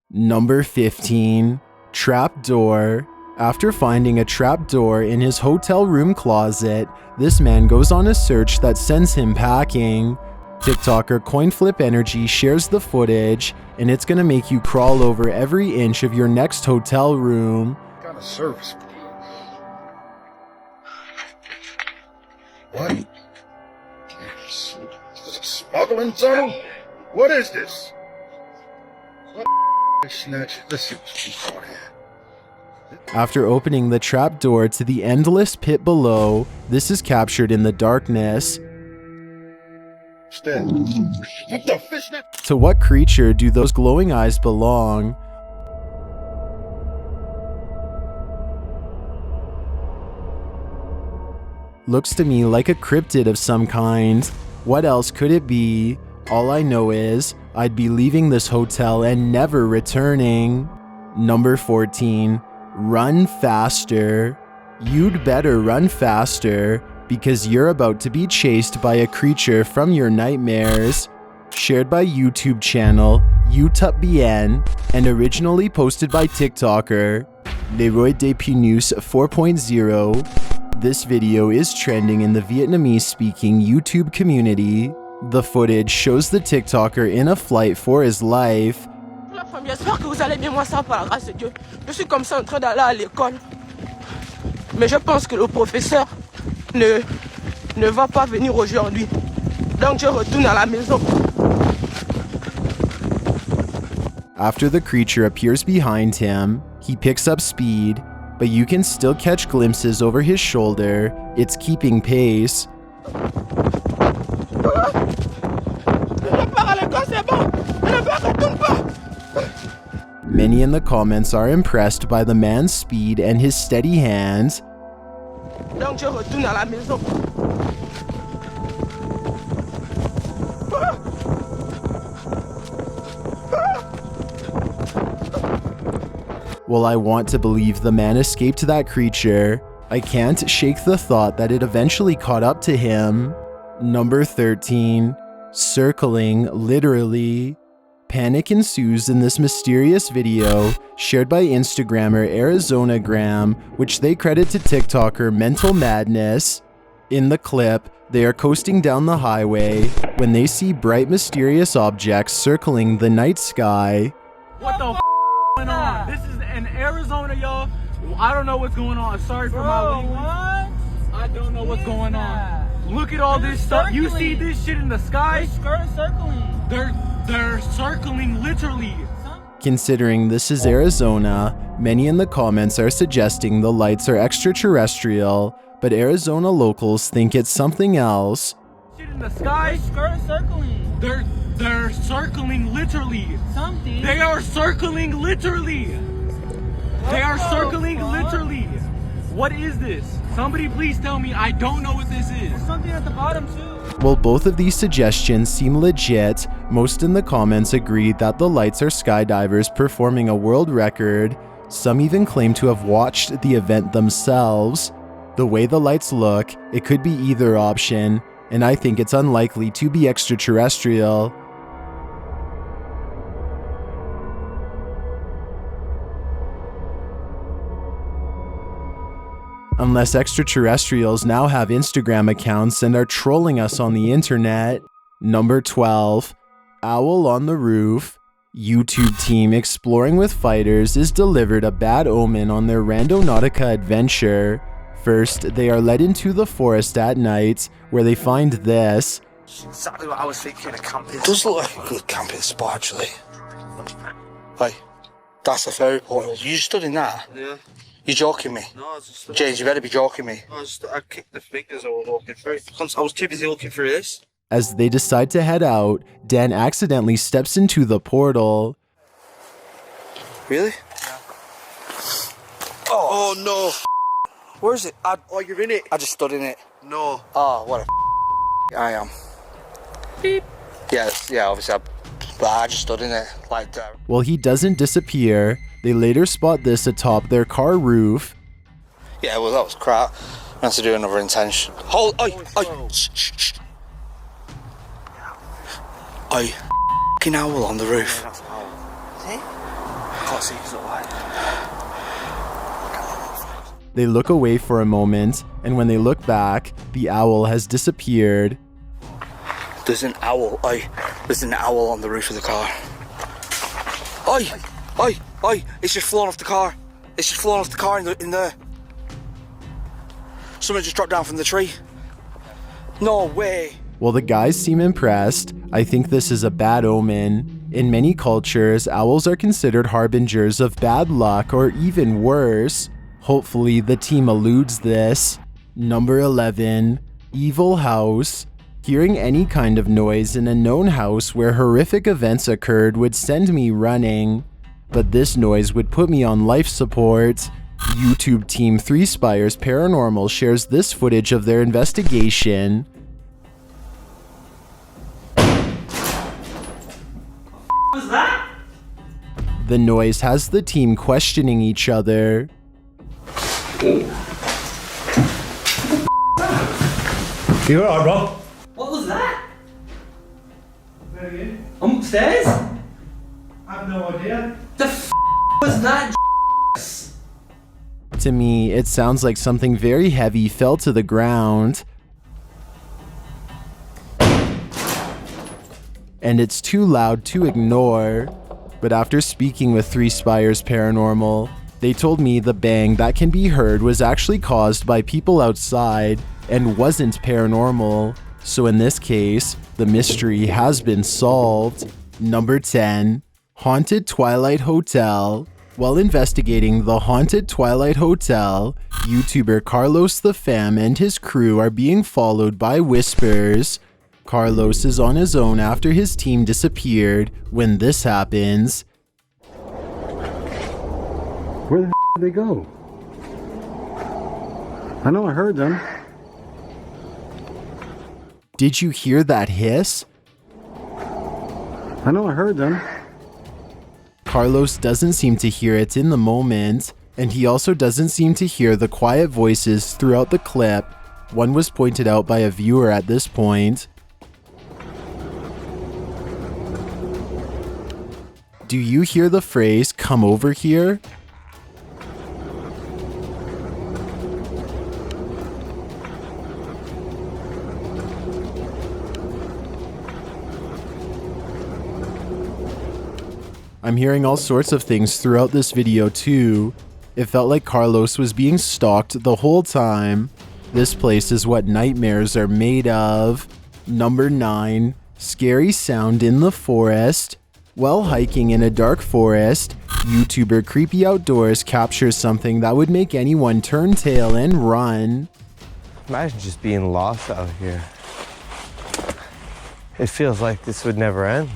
Number 15. Trapdoor. After finding a trapdoor in his hotel room closet, this man goes on a search that sends him packing. TikToker CoinFlip Energy shares the footage, and it's gonna make you crawl over every inch of your next hotel room. What kind of service? What? Is this a smuggling tunnel? What is this? Snatch. Let's see what's going on here. After opening the trapdoor to the endless pit below, this is captured in the darkness. Stand. What the fishnet? To what creature do those glowing eyes belong? Looks to me like a cryptid of some kind. What else could it be? All I know is, I'd be leaving this hotel and never returning. Number 14. Run faster. You'd better run faster, because you're about to be chased by a creature from your nightmares. Shared by YouTube channel YouTubeBN and originally posted by TikToker Leroy Depuneus 4.0. This video is trending in the Vietnamese-speaking YouTube community. The footage shows the TikToker in a flight for his life. J'espère que vous allez bien, moi ça par la grâce de Dieu. Je suis comme ça en train d'aller à l'école. Mais je pense que le professeur ne va pas venir aujourd'hui. Donc je retourne à la maison. After the creature appears behind him, he picks up speed, but you can still catch glimpses over his shoulder. It's keeping pace. Many in the comments are impressed by the man's speed and his steady hands. Donc je retourne à la maison. While I want to believe the man escaped that creature, I can't shake the thought that it eventually caught up to him. Number 13. Circling, literally. Panic ensues in this mysterious video, shared by Instagrammer Arizonagram, which they credit to TikToker Mental Madness. In the clip, they are coasting down the highway when they see bright mysterious objects circling the night sky. What the going on? This is in Arizona, y'all. I don't know what's going on. Sorry for my language. I don't know what's going on. Look at all this stuff. You see this shit in the sky? They're circling. They're circling literally. Considering this is Arizona, many in the comments are suggesting the lights are extraterrestrial, but Arizona locals think it's something else. Shit in the sky? They're circling. They're circling literally. Something. They are circling literally. They are circling literally. What is this? Somebody please tell me. I don't know what this is. There's something at the bottom too. While both of these suggestions seem legit, most in the comments agree that the lights are skydivers performing a world record. Some even claim to have watched the event themselves. The way the lights look, it could be either option, and I think it's unlikely to be extraterrestrial. Unless extraterrestrials now have Instagram accounts and are trolling us on the internet. Number 12. Owl on the roof. YouTube team exploring with fighters is delivered a bad omen on their Randonautica adventure. First, they are led into the forest at night, where they find this. Exactly what I was thinking, a camping. It does look like a good camping spot, actually. Hey, that's a ferry portal. You stood in that? Yeah. You're joking me? No, I was just... James, you better be joking me. I kicked the fingers I was walking through. I was too busy looking through this. As they decide to head out, Dan accidentally steps into the portal. Really? Yeah. Oh no! Where is it? Oh, you're in it? I just stood in it. No. Oh, what a I am. Beep. Yes, yeah, obviously, but I just stood in it like that. While he doesn't disappear, they later spot this atop their car roof. Yeah, well, that was crap. I had to do another intention. Hold, oi. Shh, shh, shh. Oi, f***ing owl on the roof. Yeah, that's an owl. can't see because of the light. They look away for a moment, and when they look back, the owl has disappeared. There's an owl, there's an owl on the roof of the car. It's just flown off the car. It's just flown off the car in there. Someone just dropped down from the tree. No way. While the guys seem impressed, I think this is a bad omen. In many cultures, owls are considered harbingers of bad luck or even worse. Hopefully, the team eludes this. Number 11, evil house. Hearing any kind of noise in a known house where horrific events occurred would send me running. But this noise would put me on life support. YouTube team 3 Spires Paranormal shares this footage of their investigation. What was that? The noise has the team questioning each other. You alright, bro? What was that? Upstairs? I have no idea. The was that? To me, it sounds like something very heavy fell to the ground. And it's too loud to ignore. But after speaking with 3 Spires Paranormal, they told me the bang that can be heard was actually caused by people outside and wasn't paranormal. So in this case, the mystery has been solved. Number 10, Haunted Twilight Hotel. While investigating the Haunted Twilight Hotel, YouTuber Carlos the Fam and his crew are being followed by whispers. Carlos is on his own after his team disappeared when this happens. Where the did they go? I know I heard them. Did you hear that hiss? I know I heard them. Carlos doesn't seem to hear it in the moment, and he also doesn't seem to hear the quiet voices throughout the clip. One was pointed out by a viewer at this point. Do you hear the phrase, "come over here"? I'm hearing all sorts of things throughout this video too. It felt like Carlos was being stalked the whole time. This place is what nightmares are made of. Number 9, scary sound in the forest. While hiking in a dark forest, YouTuber Creepy Outdoors captures something that would make anyone turn tail and run. Imagine just being lost out here. It feels like this would never end.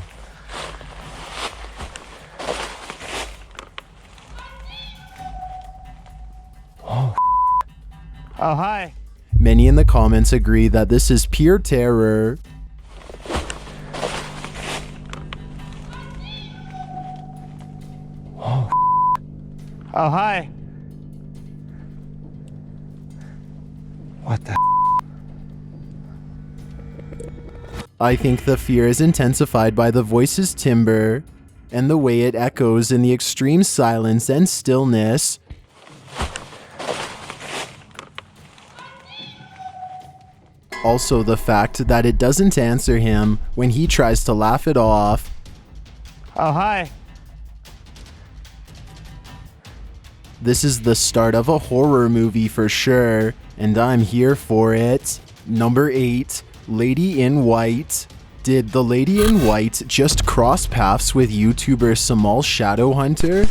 Oh, hi. Many in the comments agree that this is pure terror. Oh, hi. What the? I think the fear is intensified by the voice's timbre and the way it echoes in the extreme silence and stillness. Also the fact that it doesn't answer him when he tries to laugh it off. Oh, hi. This is the start of a horror movie for sure, and I'm here for it. Number 8, Lady in White. Did the Lady in White just cross paths with YouTuber Samal Shadowhunter?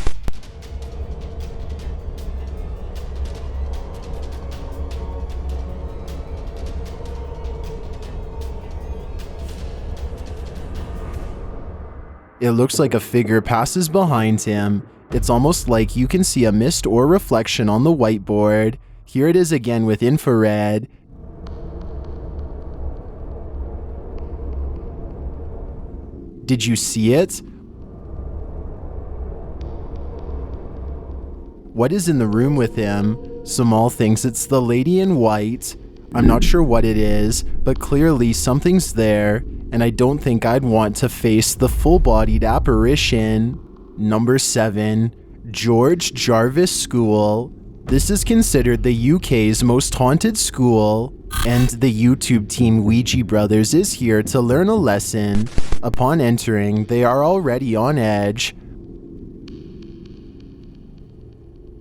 It looks like a figure passes behind him. It's almost like you can see a mist or reflection on the whiteboard. Here it is again with infrared. Did you see it? What is in the room with him? Samal thinks it's the Lady in White. I'm not sure what it is, but clearly something's there, and I don't think I'd want to face the full-bodied apparition. Number 7. George Jarvis School. This is considered the UK's most haunted school, and the YouTube team Ouija Brothers is here to learn a lesson. Upon entering, they are already on edge.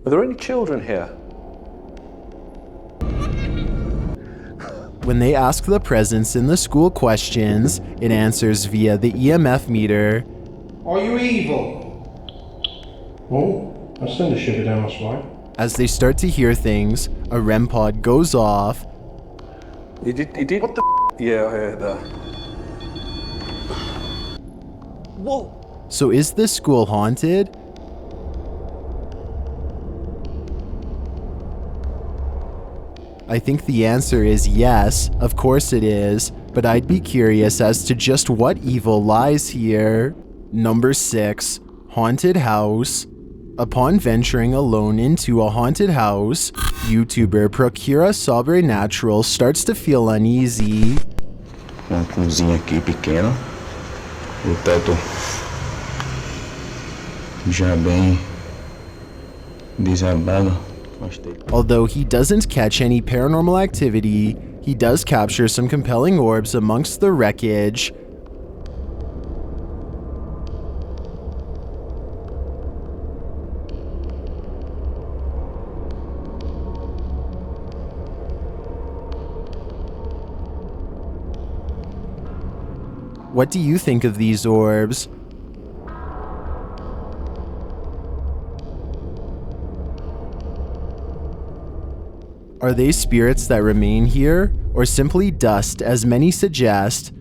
Are there any children here? When they ask the presence in the school questions, it answers via the EMF meter. Are you evil? Oh, I send a sugar down my spine. As they start to hear things, a REM pod goes off. He did. What the Yeah, I heard that. Whoa. So is this school haunted? I think the answer is yes, of course it is, but I'd be curious as to just what evil lies here. Number 6. Haunted House. Upon venturing alone into a haunted house, YouTuber Procura Sobrenatural starts to feel uneasy. Uma cozinha aqui pequena, o teto já bem desabado. Although he doesn't catch any paranormal activity, he does capture some compelling orbs amongst the wreckage. What do you think of these orbs? Are they spirits that remain here, or simply dust as many suggest?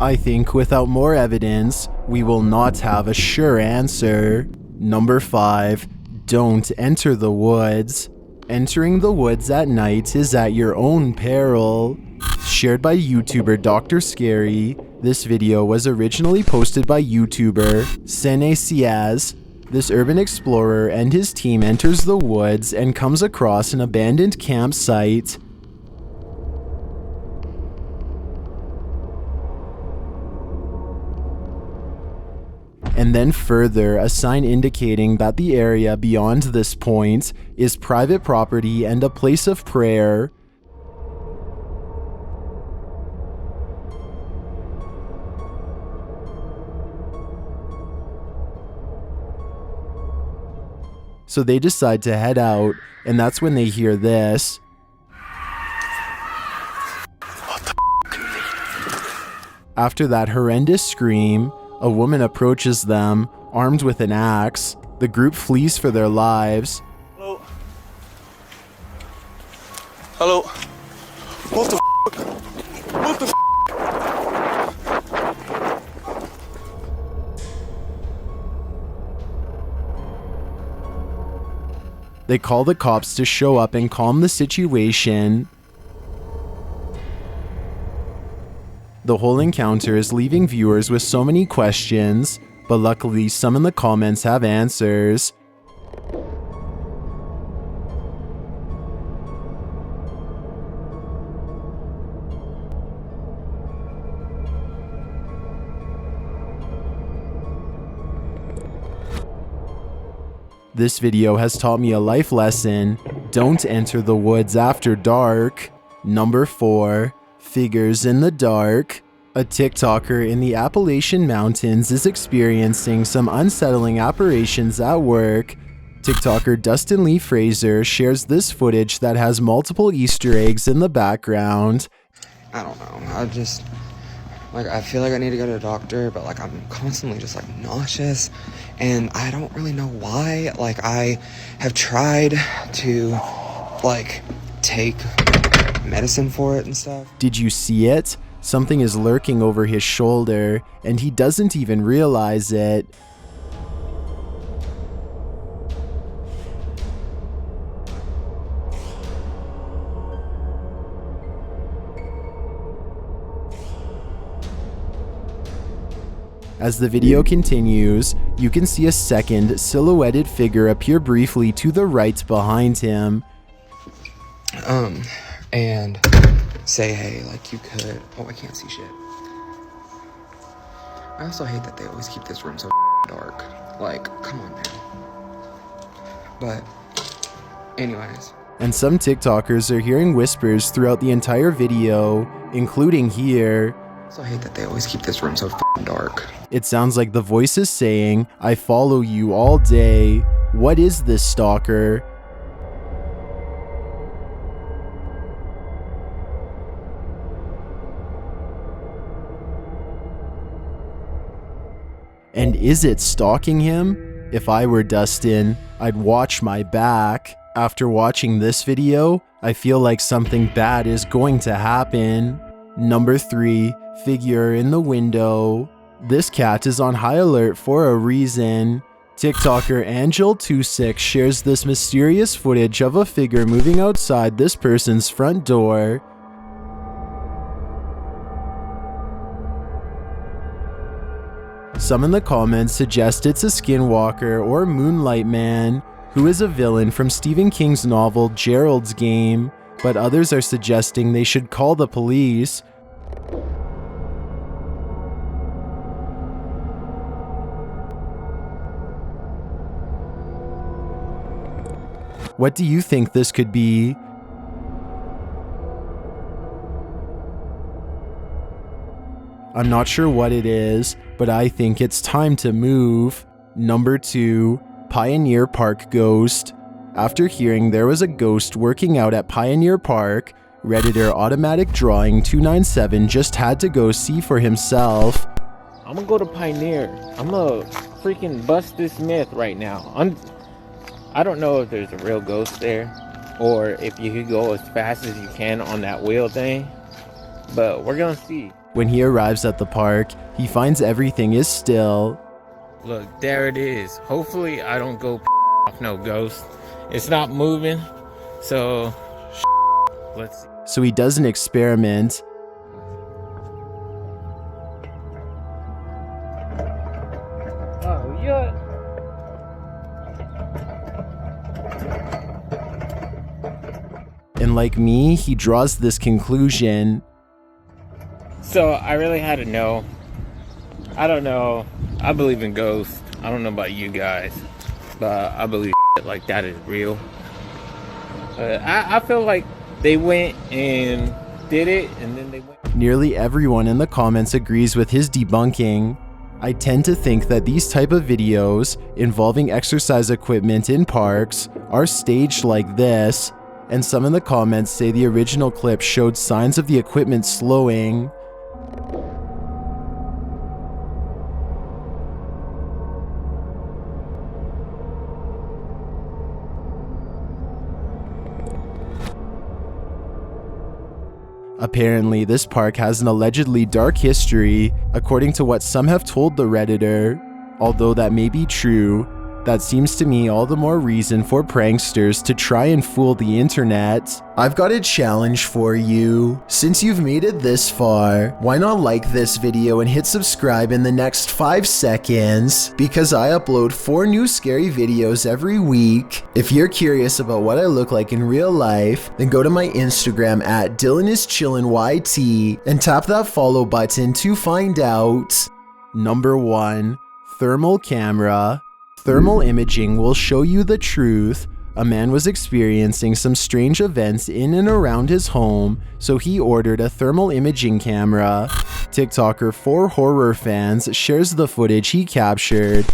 I think without more evidence, we will not have a sure answer. Number 5. Don't enter the woods. Entering the woods at night is at your own peril. Shared by YouTuber Dr. Scary, this video was originally posted by YouTuber Sene Siaz. This urban explorer and his team enters the woods and comes across an abandoned campsite. And then further, a sign indicating that the area beyond this point is private property and a place of prayer. So they decide to head out, and that's when they hear this. After that horrendous scream, a woman approaches them, armed with an axe. The group flees for their lives. Hello. Hello. What the What the They call the cops to show up and calm the situation. The whole encounter is leaving viewers with so many questions, but luckily some in the comments have answers. This video has taught me a life lesson. Don't enter the woods after dark. Number 4. Figures in the dark. A TikToker in the Appalachian Mountains is experiencing some unsettling apparitions at work. TikToker Dustin Lee Fraser shares this footage that has multiple Easter eggs in the background. I don't know. I feel like I need to go to a doctor, but like I'm constantly just like nauseous, and I don't really know why. Like I have tried to like take medicine for it and stuff. Did you see it? Something is lurking over his shoulder, and he doesn't even realize it. As the video continues, you can see a second silhouetted figure appear briefly to the right behind him. And say, hey, like you could. Oh, I can't see shit. I also hate that they always keep this room so dark. Like, come on, man. But, anyways. And some TikTokers are hearing whispers throughout the entire video, including here. So I hate that they always keep this room so f***ing dark. It sounds like the voice is saying, I follow you all day. What is this stalker? And is it stalking him? If I were Dustin, I'd watch my back. After watching this video, I feel like something bad is going to happen. Number 3, figure in the window. This cat is on high alert for a reason. TikToker Angel26 shares this mysterious footage of a figure moving outside this person's front door. Some in the comments suggest it's a skinwalker or Moonlight Man, who is a villain from Stephen King's novel Gerald's Game, but others are suggesting they should call the police. What do you think this could be? I'm not sure what it is, but I think it's time to move. Number 2, Pioneer Park Ghost. After hearing there was a ghost working out at Pioneer Park, Redditor Automatic Drawing 297 just had to go see for himself. I'm gonna go to Pioneer. I'm gonna freaking bust this myth right now. I don't know if there's a real ghost there, or if you could go as fast as you can on that wheel thing, but we're gonna see. When he arrives at the park, he finds everything is still. Look, there it is. Hopefully I don't go off no ghost. It's not moving, so let's see. So he does an experiment. Oh, yeah. And like me, he draws this conclusion. So I really had to know. I don't know. I believe in ghosts. I don't know about you guys, but I believe like that is real. I feel like they went and did it, and then they went. Nearly everyone in the comments agrees with his debunking. I tend to think that these type of videos involving exercise equipment in parks are staged like this, and some in the comments say the original clip showed signs of the equipment slowing. Apparently, this park has an allegedly dark history, according to what some have told the Redditor. Although that may be true, that seems to me all the more reason for pranksters to try and fool the internet. I've got a challenge for you. Since you've made it this far, why not like this video and hit subscribe in the next 5 seconds? Because I upload 4 new scary videos every week. If you're curious about what I look like in real life, then go to my Instagram at DylanIsChillinYT and tap that follow button to find out. Number 1. Thermal camera. Thermal imaging will show you the truth. A man was experiencing some strange events in and around his home, so he ordered a thermal imaging camera. TikToker 4Horror shares the footage he captured.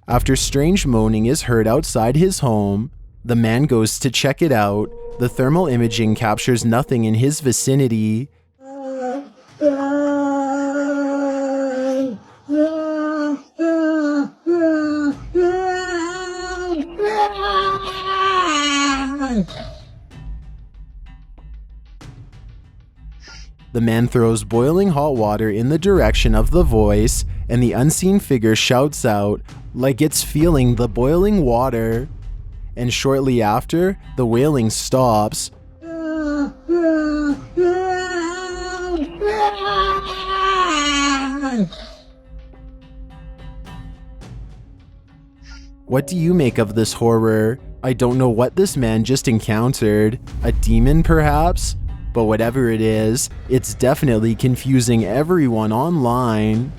After strange moaning is heard outside his home, the man goes to check it out. The thermal imaging captures nothing in his vicinity. The man throws boiling hot water in the direction of the voice, and the unseen figure shouts out like it's feeling the boiling water. And shortly after, the wailing stops. What do you make of this horror? I don't know what this man just encountered. A demon perhaps? But whatever it is, it's definitely confusing everyone online.